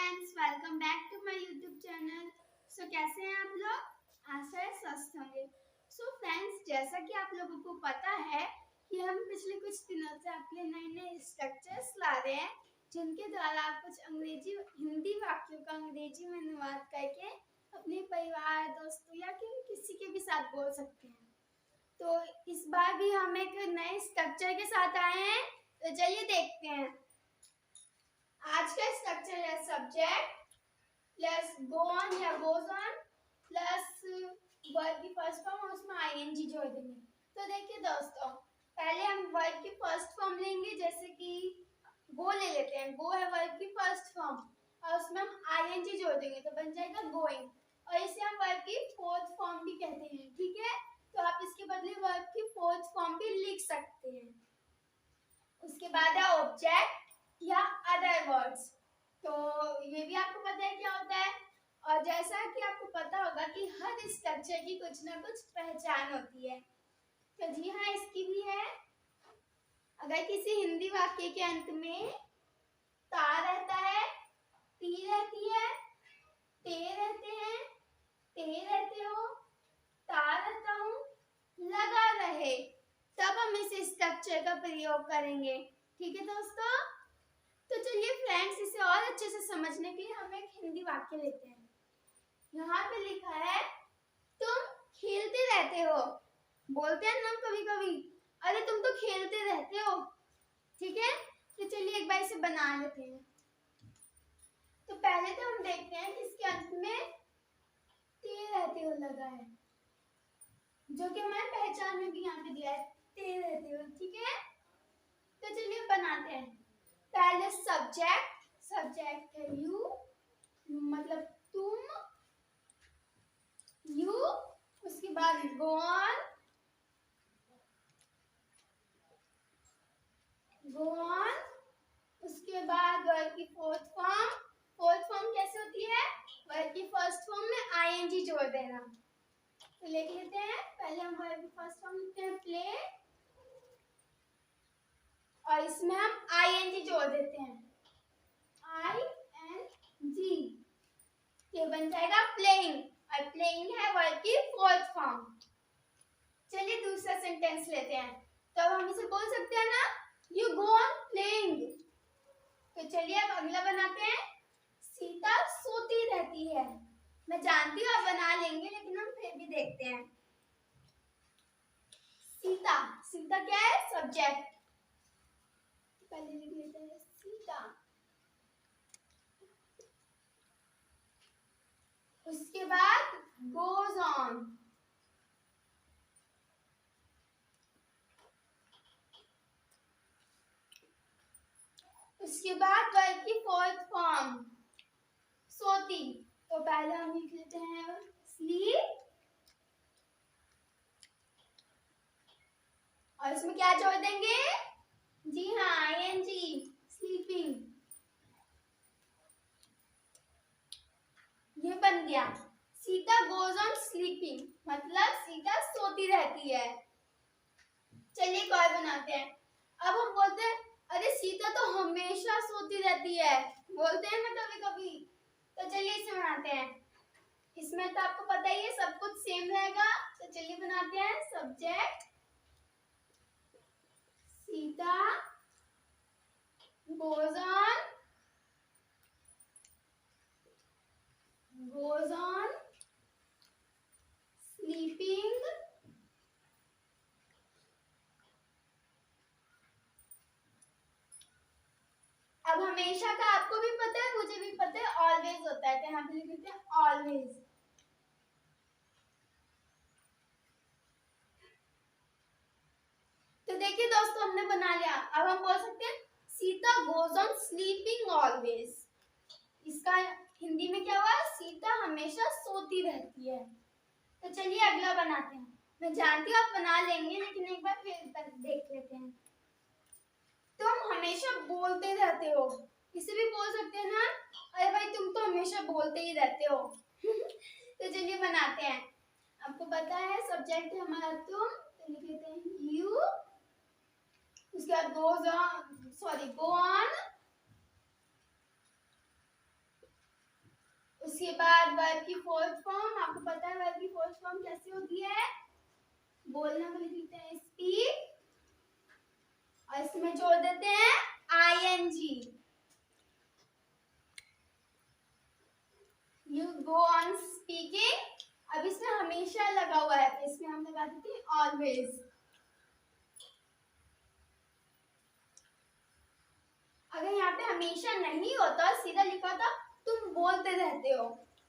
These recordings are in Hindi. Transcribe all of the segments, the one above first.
Friends, welcome back to my YouTube channel. कैसे हैं आप लोग? आशा है स्वस्थ होंगे। फ्रेंड्स, जैसा कि आप लोगों को पता है कि हम पिछले कुछ दिनों से आपके लिए नए नए स्ट्रक्चर्स ला रहे हैं, जिनके द्वारा आप कुछ अंग्रेजी हिंदी वाक्यों का अंग्रेजी में अनुवाद करके अपने परिवार, दोस्तों या किसी के भी साथ बोल सकते हैं। तो इस बार भी हम एक नए स्ट्रक्चर के साथ आए हैं, तो चलिए देखते हैं। आज का स्ट्रक्चर है सब्जेक्ट प्लस गो ऑन या गोज ऑन प्लस वर्ब की फर्स्ट फॉर्म और उसमें आईएनजी जोड़ देंगे। तो देखिए दोस्तों, पहले हम वर्ब की फर्स्ट फॉर्म लेंगे, जैसे कि गो ले लेते हैं। गो है वर्ब की फर्स्ट फॉर्म और उसमें हम आईएनजी जोड़ देंगे तो बन जाएगा गोइंग, और इसे हम वर्ब की फोर्थ फॉर्म भी कहते हैं। ठीक है, तो आप इसके बदले वर्ब की फोर्थ फॉर्म भी लिख सकते हैं। उसके बाद है ऑब्जेक्ट या अदर वर्ड्स। तो ये भी आपको पता है क्या होता है, और जैसा कि आपको पता होगा कि हर स्ट्रक्चर की कुछ ना कुछ पहचान होती है। तो जी हाँ, इसकी भी है। अगर किसी हिंदी वाक्य के अंत में ता रहता है, ती रहती है, ते रहते हैं, ते रहते हो, ता रहता हूँ, लगा रहे, तब हम इस स्ट्रक्चर का प्रयोग करेंगे। ठीक है दोस्तों, तो चलिए फ्रेंड्स, इसे और अच्छे से समझने के लिए हम एक हिंदी वाक्य लेते हैं। यहाँ पे लिखा है, तुम खेलते रहते हो। बोलते हैं ना कभी कभी, अरे तुम तो खेलते रहते हो। ठीक है, तो चलिए एक बार इसे बना लेते हैं। तो पहले तो हम देखते हैं कि इसके अंत में ते रहते हो लगा है, जो कि हमारे पहचान में भी यहाँ पे दिया है, ते रहते हो। ठीक है, तो चलिए बनाते हैं। पहले सब्जेक्ट है यू, मतलब तुम, यू। उसके बाद गो ऑन, उसके बाद वर्ब की फोर्थ फॉर्म कैसे होती है? वर्ब की फर्स्ट फॉर्म में आईएनजी जोड़ देना। तो लिख लेते हैं, पहले हम वर्ब की फर्स्ट फॉर्म लिखते हैं प्ले, और इसमें हम आईएनजी जोड़ देते हैं, आईएनजी। ये बन जाएगा प्लेइंग, और प्लेइंग है वर्ब की फोर्थ फॉर्म। चलिए दूसरा सेंटेंस लेते हैं, तो हम इसे बोल सकते हैं ना, यू गो ऑन प्लेइंग। तो चलिए अब अगला बनाते हैं, सीता सोती रहती है। मैं जानती हूँ आप बना लेंगे, लेकिन हम फिर भी देखते हैं। सीता क्या है? सब्जेक्ट। पहले लिख लेते हैं सीता। उसके बाद गोज ऑन, उसके बाद वर्ब की फोर्थ फॉर्म सोती। तो पहले हम लिख लेते हैं स्लीप, और इसमें क्या जोड़ देंगे? जी हाँ, आईएनजी, स्लीपिंग। ये बन गया, सीता गोज ऑन स्लीपिंग, मतलब सीता सोती रहती है। चलिए एक और बनाते हैं। अब हम बोलते हैं, अरे सीता तो हमेशा सोती रहती है, बोलते हैं ना कभी कभी। तो चलिए इसे बनाते हैं। इसमें तो आपको पता ही है सब कुछ सेम रहेगा। तो चलिए बनाते हैं, subject Sita goes on sleeping, अब हमेशा का आपको भी पता है, मुझे भी पता है, ऑलवेज होता है, तो यहाँ पे लिख देते हैं ऑलवेज। तो देखिए दोस्तों, हमने बना लिया। अब हम बोल सकते हैं Sita goes on sleeping always. इसका हिंदी में क्या हुआ? सीता हमेशा सोती रहती है। तो चलिए अगला बनाते हैं। मैं जानती हूँ आप बना लेंगे, लेकिन एक बार फिर देख लेते हैं। तुम हमेशा बोलते रहते हो, इसे भी बोल सकते हैं ना, अरे भाई तुम तो हमेशा बोलते ही रहते हो। तो चलिए बनाते हैं। आपको पता है सब्जेक्ट है हमारा तुम, तो लिख लेते हैं यू। उसके बाद गो ऑन, उसके बाद वर्ब की फोर्थ फॉर्म, आपको पता है वर्ब की फोर्थ फॉर्म कैसे होती है? बोलना को लिख लेते हैं स्पीक और इसमें जोड़ देते हैं ing। You go on speaking. अब इसमें हमेशा लगा हुआ है तो इसमें हम लगा देते हैं ऑलवेज। अगर यहाँ पे हमेशा नहीं होता, सीधा लिखा था तुम बोलते रहते हो,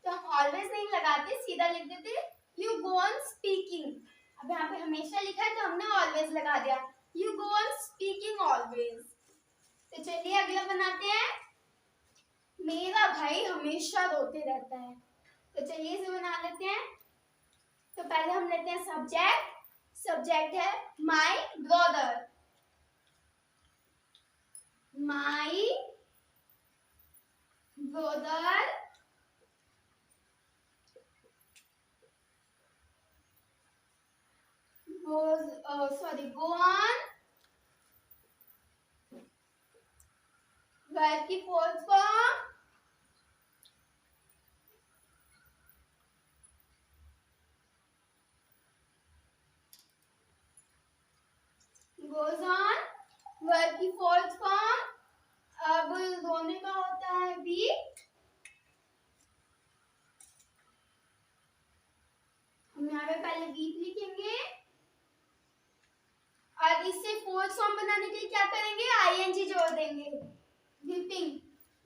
तो हम ऑलवेज नहीं लगाते, सीधा लिख देते यू गो ऑन स्पीकिंग। अब यहाँ पे हमेशा लिखा है तो हमने ऑलवेज लगा दिया, you go on speaking always. तो चलिए अगला बनाते हैं, मेरा भाई हमेशा रोते रहता है। तो चलिए इसे बना लेते हैं। तो पहले हम लेते हैं सब्जेक्ट, सब्जेक्ट है my brother, my brother go on। Verb की fourth form goes on। Verb की फोर्थ फॉर्म, अब रोने का होता है weep। हम यहाँ पे पहले weep लिखेंगे और इससे फोर्थ फॉर्म बनाने के लिए क्या करेंगे, ing जोड़ देंगे, weeping।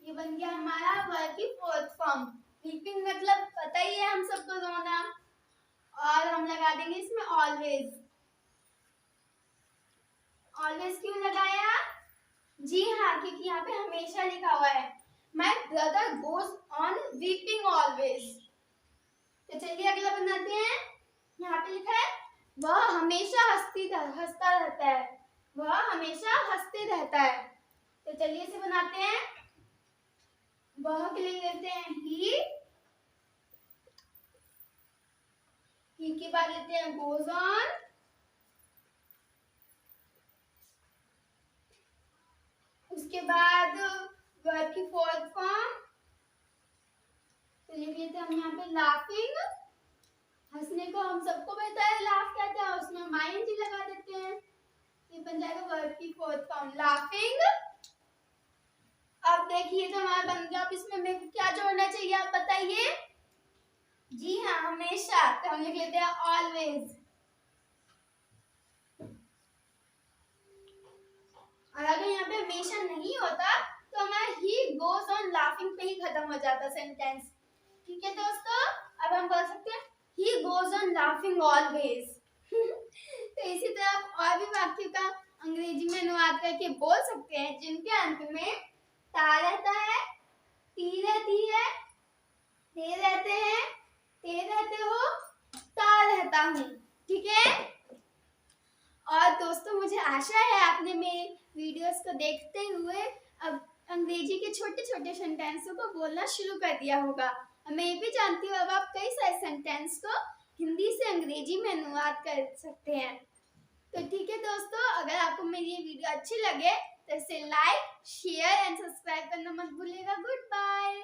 ये बन गया हमारा वर्ब की फोर्थ फॉर्म। weeping मतलब पता ही है हम सबको, रोना। और हम लगा देंगे इसमें ऑलवेज। ऑलवेज क्यों लगाया? जी हाँ, क्योंकि यहाँ पे हमेशा लिखा हुआ है my brother goes on weeping always. तो चलिए अगला बनाते हैं। यहाँ पे लिखा है वह हमेशा हंसता रहता है, वह हमेशा हंसते रहता है। तो चलिए इसे बनाते हैं। वह के लिए लेते हैं ही के बाद लेते हैं गोज ऑन, उसके बाद वर्ब की फोर्थ फॉर्म, तो लिख लेते हैं हम यहाँ पे लाफिंग। हंसने को हम सबको पता है लाफ कहते हैं, उसमें ing लगा देते हैं, ये बन जाएगा वर्ब की फोर्थ फॉर्म लाफिंग। अब देखिए तो हमारा बन गया। अब इसमें मेरे को क्या जोड़ना चाहिए आप बताइए? जी हाँ, हमेशा। तो हम लिख लेते हैं ऑलवेज। और अगर यहाँ पे हमेशा नहीं होता तो हमारा ही गोज ऑन लाफिंग पे ही खत्म हो जाता सेंटेंस। ठीक है दोस्तों, अब हम बोल सकते हैं he goes on laughing always। तो इसी तरह आप और भी वाक्य का अंग्रेजी में अनुवाद करके बोल सकते हैं जिनके अंत में ता रहता है, ती रहती है, ते रहते हैं, ते रहते हो, ता रहता हूँ। ठीक है। और दोस्तों मुझे आशा है आपने मेरे वीडियोस को देखते हुए अब अंग्रेजी के छोटे छोटे सेंटेंसों को बोलना शुरू कर दिया होगा। मैं ये भी जानती हूँ अब आप कई सारे सेंटेंस को हिंदी से अंग्रेजी में अनुवाद कर सकते हैं। तो ठीक है दोस्तों, अगर आपको मेरी ये वीडियो अच्छी लगे तो इसे लाइक, शेयर एंड सब्सक्राइब करना मत भूलिएगा। Good bye.